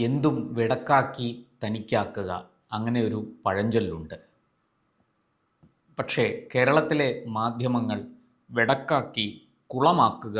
എന്തും വെടക്കാക്കി തനിക്കാക്കുക, അങ്ങനെ ഒരു പഴഞ്ചൊല്ലുണ്ട്. പക്ഷേ കേരളത്തിലെ മാധ്യമങ്ങൾ വെടക്കാക്കി കുളമാക്കുക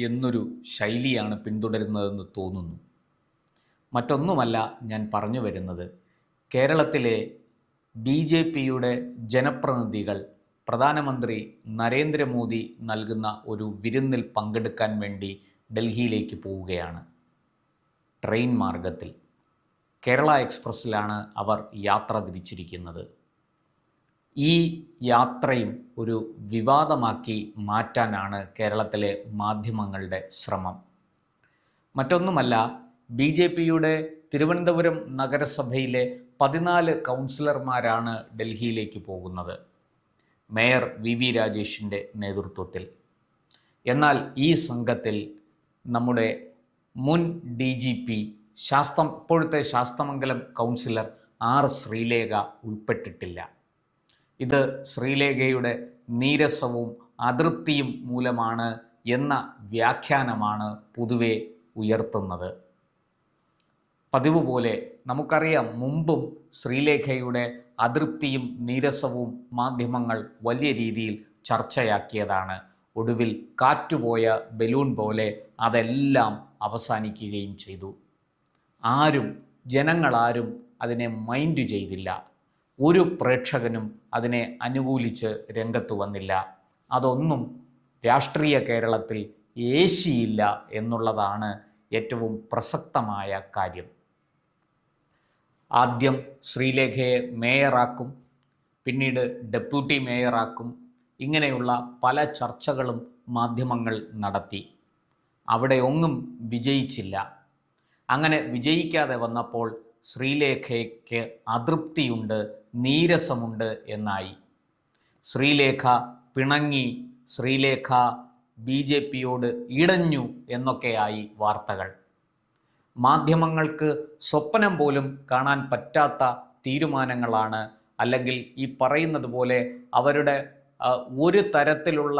എന്നൊരു ശൈലിയാണ് പിന്തുടരുന്നതെന്ന് തോന്നുന്നു. മറ്റൊന്നുമല്ല ഞാൻ പറഞ്ഞു വരുന്നത്, കേരളത്തിലെ BJPയുടെ ജനപ്രതിനിധികൾ പ്രധാനമന്ത്രി നരേന്ദ്രമോദി നൽകുന്ന ഒരു വിരുന്നിൽ പങ്കെടുക്കാൻ വേണ്ടി ഡൽഹിയിലേക്ക് പോവുകയാണ്. ട്രെയിൻ മാർഗത്തിൽ കേരള എക്സ്പ്രസ്സിലാണ് അവർ യാത്ര തിരിച്ചിരിക്കുന്നത്. ഈ യാത്രയും ഒരു വിവാദമാക്കി മാറ്റാനാണ് കേരളത്തിലെ മാധ്യമങ്ങളുടെ ശ്രമം. മറ്റൊന്നുമല്ല, BJPയുടെ തിരുവനന്തപുരം നഗരസഭയിലെ 14 കൗൺസിലർമാരാണ് ഡൽഹിയിലേക്ക് പോകുന്നത്, മേയർ VV രാജേഷിൻ്റെ നേതൃത്വത്തിൽ. എന്നാൽ ഈ സംഘത്തിൽ നമ്മുടെ മുൻ DGP ഇപ്പോഴത്തെ ശാസ്തമംഗലം കൗൺസിലർ R ശ്രീലേഖ ഉൾപ്പെട്ടിട്ടില്ല. ഇത് ശ്രീലേഖയുടെ നീരസവും അതൃപ്തിയും മൂലമാണ് എന്ന വ്യാഖ്യാനമാണ് പൊതുവെ ഉയർത്തുന്നത്. പതിവ് പോലെ നമുക്കറിയാം, മുമ്പും ശ്രീലേഖയുടെ അതൃപ്തിയും നീരസവും മാധ്യമങ്ങൾ വലിയ രീതിയിൽ ചർച്ചയാക്കിയതാണ്. ഒടുവിൽ കാറ്റുപോയ ബലൂൺ പോലെ അതെല്ലാം അവസാനിക്കുകയും ചെയ്തു. ജനങ്ങളാരും അതിനെ മൈൻഡ് ചെയ്തില്ല. ഒരു പ്രേക്ഷകനും അതിനെ അനുകൂലിച്ച് രംഗത്ത് വന്നില്ല. അതൊന്നും രാഷ്ട്രീയ കേരളത്തിൽ ഏശിയില്ല എന്നുള്ളതാണ് ഏറ്റവും പ്രസക്തമായ കാര്യം. ആദ്യം ശ്രീലേഖയെ മേയറാക്കും, പിന്നീട് ഡെപ്യൂട്ടി മേയറാക്കും. ഇങ്ങനെയുള്ള പല ചർച്ചകളും മാധ്യമങ്ങൾ നടത്തി. അവിടെ ഒന്നും വിജയിച്ചില്ല. അങ്ങനെ വിജയിക്കാതെ വന്നപ്പോൾ ശ്രീലേഖയ്ക്ക് അതൃപ്തിയുണ്ട്, നീരസമുണ്ട് എന്നായി. ശ്രീലേഖ പിണങ്ങി, ശ്രീലേഖ BJPയോട് ഇടഞ്ഞു എന്നൊക്കെയായി വാർത്തകൾ. മാധ്യമങ്ങൾക്ക് സ്വപ്നം പോലും കാണാൻ പറ്റാത്ത തീരുമാനങ്ങളാണ്, അല്ലെങ്കിൽ ഈ പറയുന്നത് പോലെ അവരുടെ ഒരു തരത്തിലുള്ള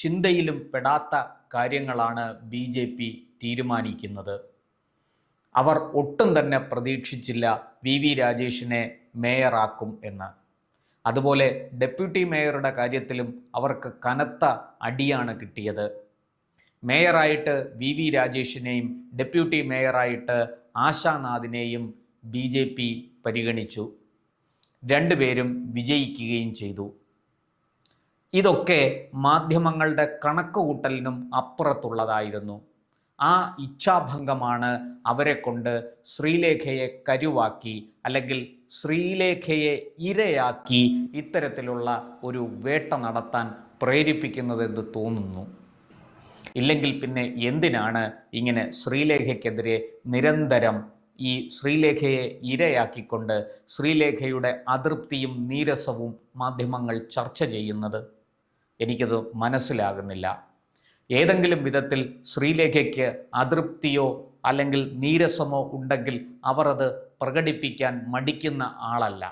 ചിന്തയിലും പെടാത്ത കാര്യങ്ങളാണ് BJP തീരുമാനിക്കുന്നത്. അവർ ഒട്ടും തന്നെ പ്രതീക്ഷിച്ചില്ല VV രാജേഷിനെ മേയറാക്കും എന്ന്. അതുപോലെ ഡെപ്യൂട്ടി മേയറുടെ കാര്യത്തിലും അവർക്ക് കനത്ത അടിയാണ് കിട്ടിയത്. മേയറായിട്ട് VV രാജേഷിനെയും ഡെപ്യൂട്ടി മേയറായിട്ട് ആശാനാഥിനെയും BJP പരിഗണിച്ചു. രണ്ടുപേരും വിജയിക്കുകയും ചെയ്തു. ഇതൊക്കെ മാധ്യമങ്ങളുടെ കണക്കുകൂട്ടലിനും അപ്പുറത്തുള്ളതായിരുന്നു. ആ ഇച്ഛാഭംഗമാണ് അവരെ കൊണ്ട് ശ്രീലേഖയെ കരുവാക്കി, അല്ലെങ്കിൽ ശ്രീലേഖയെ ഇരയാക്കി ഇത്തരത്തിലുള്ള ഒരു വേട്ട നടത്താൻ പ്രേരിപ്പിക്കുന്നതെന്ന് തോന്നുന്നു. ഇല്ലെങ്കിൽ പിന്നെ എന്തിനാണ് ഇങ്ങനെ ശ്രീലേഖയ്ക്കെതിരെ നിരന്തരം ഈ ശ്രീലേഖയെ ഇരയാക്കിക്കൊണ്ട് ശ്രീലേഖയുടെ അതൃപ്തിയും നീരസവും മാധ്യമങ്ങൾ ചർച്ച ചെയ്യുന്നത്? എനിക്കത് മനസ്സിലാകുന്നില്ല. ഏതെങ്കിലും വിധത്തിൽ ശ്രീലേഖയ്ക്ക് അതൃപ്തിയോ അല്ലെങ്കിൽ നീരസമോ ഉണ്ടെങ്കിൽ അവർ അത് പ്രകടിപ്പിക്കാൻ മടിക്കുന്ന ആളല്ല.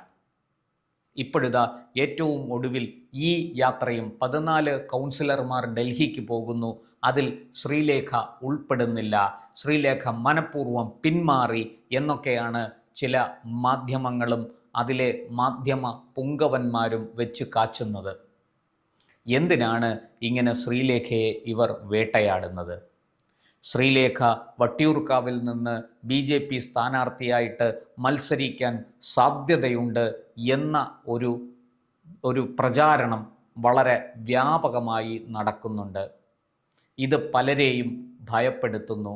ഇപ്പോഴിതാ ഏറ്റവും ഒടുവിൽ ഈ യാത്രയും 14 കൗൺസിലർമാർ ഡൽഹിക്ക് പോകുന്നു. അതിൽ ശ്രീലേഖ ഉൾപ്പെടുന്നില്ല. ശ്രീലേഖ മനഃപൂർവ്വം പിന്മാറി എന്നൊക്കെയാണ് ചില മാധ്യമങ്ങളും അതിലെ മാധ്യമ പുങ്കവന്മാരും വെച്ച് കാച്ചുന്നത്. എന്തിനാണ് ഇങ്ങനെ ശ്രീലേഖയെ ഇവർ വേട്ടയാടുന്നത്? ശ്രീലേഖ വട്ടിയൂർക്കാവിൽ നിന്ന് BJP സ്ഥാനാർത്ഥിയായിട്ട് മത്സരിക്കാൻ സാധ്യതയുണ്ട് എന്ന ഒരു പ്രചാരണം വളരെ വ്യാപകമായി നടക്കുന്നുണ്ട്. ഇത് പലരെയും ഭയപ്പെടുത്തുന്നു.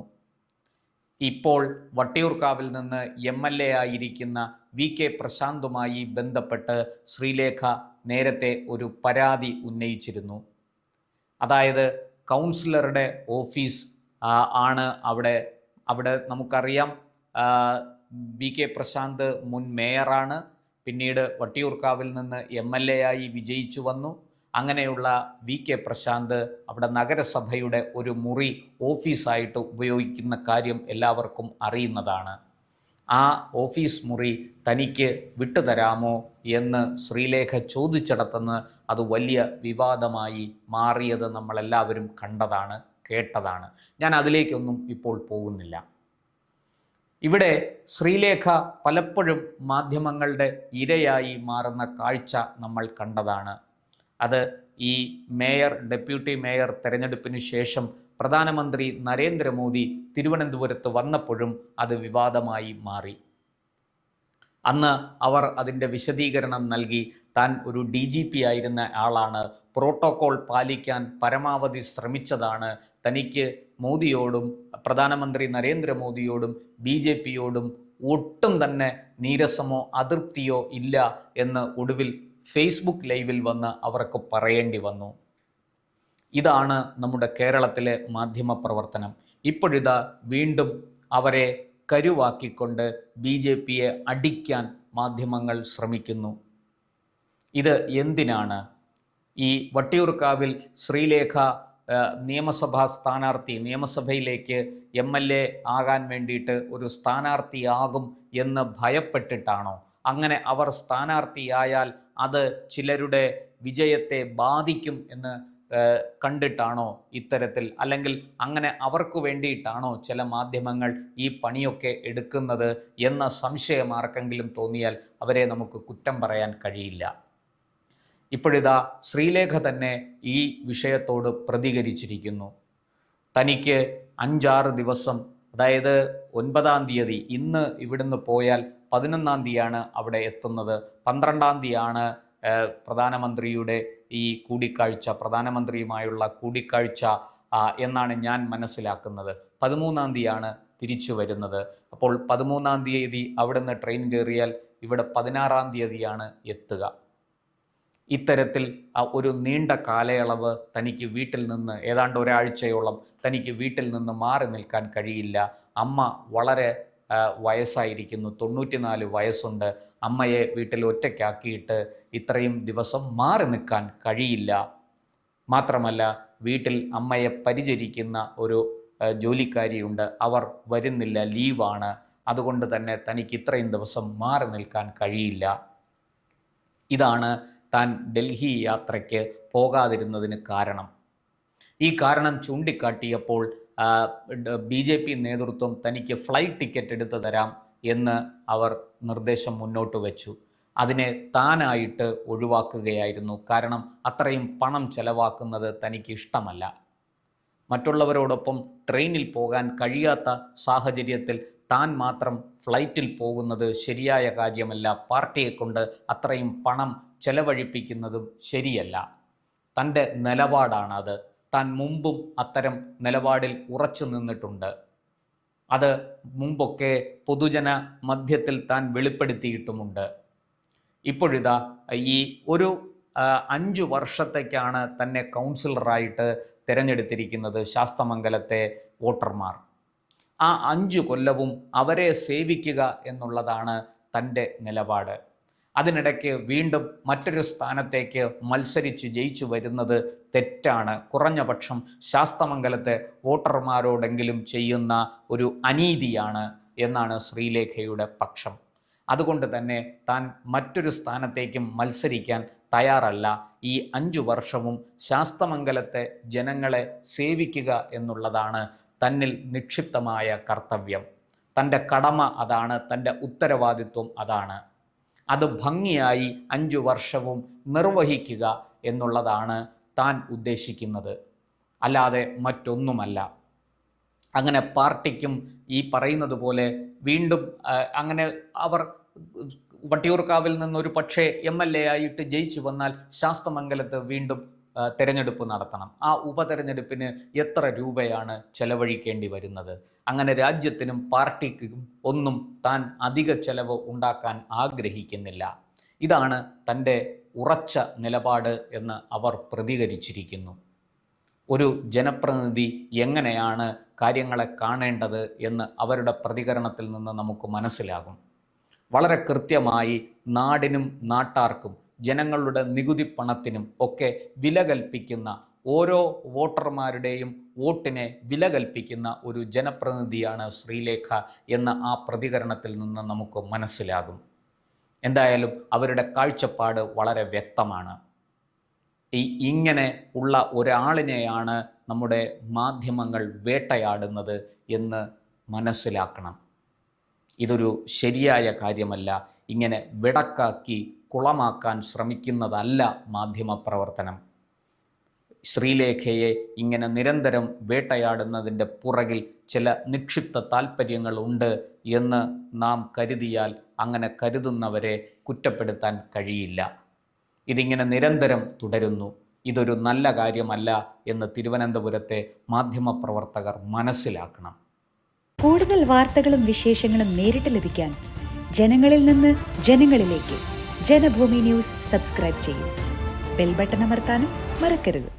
ഇപ്പോൾ വട്ടിയൂർക്കാവിൽ നിന്ന് MLA ആയിരിക്കുന്ന VK പ്രശാന്തുമായി ബന്ധപ്പെട്ട് ശ്രീലേഖ നേരത്തെ ഒരു പരാതി ഉന്നയിച്ചിരുന്നു. അതായത് കൗൺസിലറുടെ ഓഫീസ് ആണ് അവിടെ നമുക്കറിയാം, VK പ്രശാന്ത് മുൻ മേയറാണ്. പിന്നീട് വട്ടിയൂർക്കാവിൽ നിന്ന് MLA ആയി വിജയിച്ചു വന്നു. അങ്ങനെയുള്ള VK പ്രശാന്ത് അവിടെ നഗരസഭയുടെ ഒരു മുറി ഓഫീസായിട്ട് ഉപയോഗിക്കുന്ന കാര്യം എല്ലാവർക്കും അറിയുന്നതാണ്. ആ ഓഫീസ് മുറി തനിക്ക് വിട്ടുതരാമോ എന്ന് ശ്രീലേഖ ചോദിച്ചിടത്തുനിന്ന് അത് വലിയ വിവാദമായി മാറിയത് നമ്മളെല്ലാവരും കണ്ടതാണ്, കേട്ടതാണ്. ഞാൻ അതിലേക്കൊന്നും ഇപ്പോൾ പോകുന്നില്ല. ഇവിടെ ശ്രീലേഖ പലപ്പോഴും മാധ്യമങ്ങളുടെ ഇരയായി മാറുന്ന കാഴ്ച നമ്മൾ കണ്ടതാണ്. അത് ഈ ഡെപ്യൂട്ടി മേയർ തെരഞ്ഞെടുപ്പിന് ശേഷം പ്രധാനമന്ത്രി നരേന്ദ്രമോദി തിരുവനന്തപുരത്ത് വന്നപ്പോഴും അത് വിവാദമായി മാറി. അന്ന് അവർ അതിൻ്റെ വിശദീകരണം നൽകി. താൻ ഒരു DGP ആയിരുന്ന ആളാണ്, പ്രോട്ടോകോൾ പാലിക്കാൻ പരമാവധി ശ്രമിച്ചതാണ്, തനിക്ക് മോദിയോടും പ്രധാനമന്ത്രി നരേന്ദ്രമോദിയോടും BJPയോടും ഒട്ടും തന്നെ നീരസമോ അതൃപ്തിയോ ഇല്ല എന്ന് ഒടുവിൽ ഫേസ്ബുക്ക് ലൈവിൽ വന്ന് അവർക്ക് പറയേണ്ടി വന്നു. ഇതാണ് നമ്മുടെ കേരളത്തിലെ മാധ്യമ പ്രവർത്തനം. ഇപ്പോഴിതാ വീണ്ടും അവരെ കരുവാക്കിക്കൊണ്ട് BJPയെ അടിക്കാൻ മാധ്യമങ്ങൾ ശ്രമിക്കുന്നു. ഇത് എന്തിനാണ്? ഈ വട്ടിയൂർക്കാവിൽ ശ്രീലേഖ നിയമസഭാ സ്ഥാനാർത്ഥി, നിയമസഭയിലേക്ക് MLA ആകാൻ വേണ്ടിയിട്ട് ഒരു സ്ഥാനാർത്ഥിയാകും എന്ന് ഭയപ്പെട്ടിട്ടാണോ? അങ്ങനെ അവർ സ്ഥാനാർത്ഥിയായാൽ അത് ചിലരുടെ വിജയത്തെ ബാധിക്കും എന്ന് കണ്ടിട്ടാണോ ഇത്തരത്തിൽ, അല്ലെങ്കിൽ അങ്ങനെ അവർക്ക് വേണ്ടിയിട്ടാണോ ചില മാധ്യമങ്ങൾ ഈ പണിയൊക്കെ എടുക്കുന്നത് എന്ന സംശയം ആർക്കെങ്കിലും തോന്നിയാൽ അവരെ നമുക്ക് കുറ്റം പറയാൻ കഴിയില്ല. ഇപ്പോഴിതാ ശ്രീലേഖ തന്നെ ഈ വിഷയത്തോട് പ്രതികരിച്ചിരിക്കുന്നു. തനിക്ക് 5-6 ദിവസം, അതായത് 9-ാം തീയതി, ഇന്ന് ഇവിടുന്ന് പോയാൽ 11-ാം തീയതിയാണ് അവിടെ എത്തുന്നത്. 12-ാം തീയതിയാണ് പ്രധാനമന്ത്രിയുടെ ഈ കൂടിക്കാഴ്ച, പ്രധാനമന്ത്രിയുമായുള്ള കൂടിക്കാഴ്ച എന്നാണ് ഞാൻ മനസ്സിലാക്കുന്നത്. 13-ാം തീയതിയാണ് തിരിച്ചു വരുന്നത്. അപ്പോൾ 13-ാം തീയതി അവിടുന്ന് ട്രെയിൻ കയറിയാൽ ഇവിടെ 16-ാം തീയതിയാണ് എത്തുക. ഇത്തരത്തിൽ ഒരു നീണ്ട കാലയളവ് തനിക്ക് വീട്ടിൽ നിന്ന്, ഏതാണ്ട് ഒരാഴ്ചയോളം തനിക്ക് വീട്ടിൽ നിന്ന് മാറി നിൽക്കാൻ കഴിയില്ല. അമ്മ വളരെ വയസ്സായിരിക്കുന്നു, 94 വയസ്സുണ്ട്. അമ്മയെ വീട്ടിൽ ഒറ്റയ്ക്കാക്കിയിട്ട് ഇത്രയും ദിവസം മാറി നിൽക്കാൻ കഴിയില്ല. മാത്രമല്ല വീട്ടിൽ അമ്മയെ പരിചരിക്കുന്ന ഒരു ജോലിക്കാരിയുണ്ട്, അവർ വരുന്നില്ല, ലീവാണ്. അതുകൊണ്ട് തന്നെ തനിക്ക് ഇത്രയും ദിവസം മാറി നിൽക്കാൻ കഴിയില്ല. ഇതാണ് താൻ ഡൽഹി യാത്രയ്ക്ക് പോകാതിരുന്നതിന് കാരണം. ഈ കാരണം ചൂണ്ടിക്കാട്ടിയപ്പോൾ BJP നേതൃത്വം തനിക്ക് ഫ്ലൈറ്റ് ടിക്കറ്റ് എടുത്തു തരാം എന്ന് അവർ നിർദ്ദേശം മുന്നോട്ട് വെച്ചു. അതിനെ താനായിട്ട് ഒഴിവാക്കുകയായിരുന്നു. കാരണം അത്രയും പണം ചെലവാക്കുന്നത് തനിക്ക് ഇഷ്ടമല്ല. മറ്റുള്ളവരോടൊപ്പം ട്രെയിനിൽ പോകാൻ കഴിയാത്ത സാഹചര്യത്തിൽ താൻ മാത്രം ഫ്ലൈറ്റിൽ പോകുന്നത് ശരിയായ കാര്യമല്ല. പാർട്ടിയെ കൊണ്ട് അത്രയും പണം ചെലവഴിപ്പിക്കുന്നതും ശരിയല്ല. തൻ്റെ നിലപാടാണത്. താൻ മുമ്പും അത്തരം നിലപാടിൽ ഉറച്ചു നിന്നിട്ടുണ്ട്. അത് മുമ്പൊക്കെ പൊതുജന മധ്യത്തിൽ താൻ വെളിപ്പെടുത്തിയിട്ടുമുണ്ട്. ഇപ്പോഴിതാ ഈ ഒരു 5 വർഷത്തേക്കാണ് തന്നെ കൗൺസിലറായിട്ട് തിരഞ്ഞെടുത്തിരിക്കുന്നത് ശാസ്തമംഗലത്തെ വോട്ടർമാർ. ആ 5 കൊല്ലവും അവരെ സേവിക്കുക എന്നുള്ളതാണ് തൻ്റെ നിലപാട്. അതിനിടയ്ക്ക് വീണ്ടും മറ്റൊരു സ്ഥാനത്തേക്ക് മത്സരിച്ച് ജയിച്ചു വരുന്നത് തെറ്റാണ്. കുറഞ്ഞ പക്ഷം ശാസ്തമംഗലത്തെ വോട്ടർമാരോടെങ്കിലും ചെയ്യുന്ന ഒരു അനീതിയാണ് എന്നാണ് ശ്രീലേഖയുടെ പക്ഷം. അതുകൊണ്ട് തന്നെ താൻ മറ്റൊരു സ്ഥാനത്തേക്കും മത്സരിക്കാൻ തയ്യാറല്ല. ഈ 5 വർഷവും ശാസ്തമംഗലത്തെ ജനങ്ങളെ സേവിക്കുക എന്നുള്ളതാണ് തന്നിൽ നിക്ഷിപ്തമായ കർത്തവ്യം. തൻ്റെ കടമ അതാണ്, തൻ്റെ ഉത്തരവാദിത്വം അതാണ്. അത് ഭംഗിയായി 5 വർഷവും നിർവഹിക്കുക എന്നുള്ളതാണ് താൻ ഉദ്ദേശിക്കുന്നത്, അല്ലാതെ മറ്റൊന്നുമല്ല. അങ്ങനെ പാർട്ടിക്കും ഈ പറയുന്നത് പോലെ വീണ്ടും അങ്ങനെ അവർ വട്ടിയൂർക്കാവിൽ നിന്നൊരു പക്ഷേ MLA ആയിട്ട് ജയിച്ചു വന്നാൽ ശാസ്തമംഗലത്ത് വീണ്ടും തെരഞ്ഞെടുപ്പ് നടത്തണം. ആ ഉപതെരഞ്ഞെടുപ്പിന് എത്ര രൂപയാണ് ചെലവഴിക്കേണ്ടി വരുന്നത്? അങ്ങനെ രാജ്യത്തിനും പാർട്ടിക്കും ഒന്നും താൻ അധിക ചെലവ് ഉണ്ടാക്കാൻ ആഗ്രഹിക്കുന്നില്ല. ഇതാണ് തൻ്റെ ഉറച്ച നിലപാട് എന്ന് അവർ പ്രതികരിച്ചിരിക്കുന്നു. ഒരു ജനപ്രതിനിധി എങ്ങനെയാണ് കാര്യങ്ങളെ കാണേണ്ടത് എന്ന് അവരുടെ പ്രതികരണത്തിൽ നിന്ന് നമുക്ക് മനസ്സിലാകും. വളരെ കൃത്യമായി നാടിനും നാട്ടാർക്കും ജനങ്ങളുടെ നികുതി പണത്തിനും ഒക്കെ വില കൽപ്പിക്കുന്ന, ഓരോ വോട്ടർമാരുടെയും വോട്ടിനെ വില കൽപ്പിക്കുന്ന ഒരു ജനപ്രതിനിധിയാണ് ശ്രീലേഖ എന്ന് ആ പ്രതികരണത്തിൽ നിന്ന് നമുക്ക് മനസ്സിലാകും. എന്തായാലും അവരുടെ കാഴ്ചപ്പാട് വളരെ വ്യക്തമാണ്. ഇങ്ങനെ ഉള്ള ഒരാളിനെയാണ് നമ്മുടെ മാധ്യമങ്ങൾ വേട്ടയാടുന്നത് എന്ന് മനസ്സിലാക്കണം. ഇതൊരു ശരിയായ കാര്യമല്ല. ഇങ്ങനെ വിടക്കാക്കി കുളമാക്കാൻ ശ്രമിക്കുന്നതല്ല മാധ്യമപ്രവർത്തനം. ശ്രീലേഖയെ ഇങ്ങനെ നിരന്തരം വേട്ടയാടുന്നതിൻ്റെ പുറകിൽ ചില നിക്ഷിപ്ത താൽപ്പര്യങ്ങളുണ്ട് എന്ന് നാം കരുതിയാൽ അങ്ങനെ കരുതുന്നവരെ കുറ്റപ്പെടുത്താൻ കഴിയില്ല. ഇതിങ്ങനെ നിരന്തരം തുടരുന്നു. ഇതൊരു നല്ല കാര്യമല്ല എന്ന് തിരുവനന്തപുരത്തെ മാധ്യമപ്രവർത്തകർ മനസ്സിലാക്കണം. കൂടുതൽ വാർത്തകളും വിശേഷങ്ങളും നേരിട്ട് ലഭിക്കാൻ ജനങ്ങളിൽ നിന്ന് ജനങ്ങളിലേക്ക് ജനഭൂമി ന്യൂസ് സബ്സ്ക്രൈബ് ചെയ്യൂ. ബെൽ ബട്ടൺ അമർത്താനും മറക്കരുത്.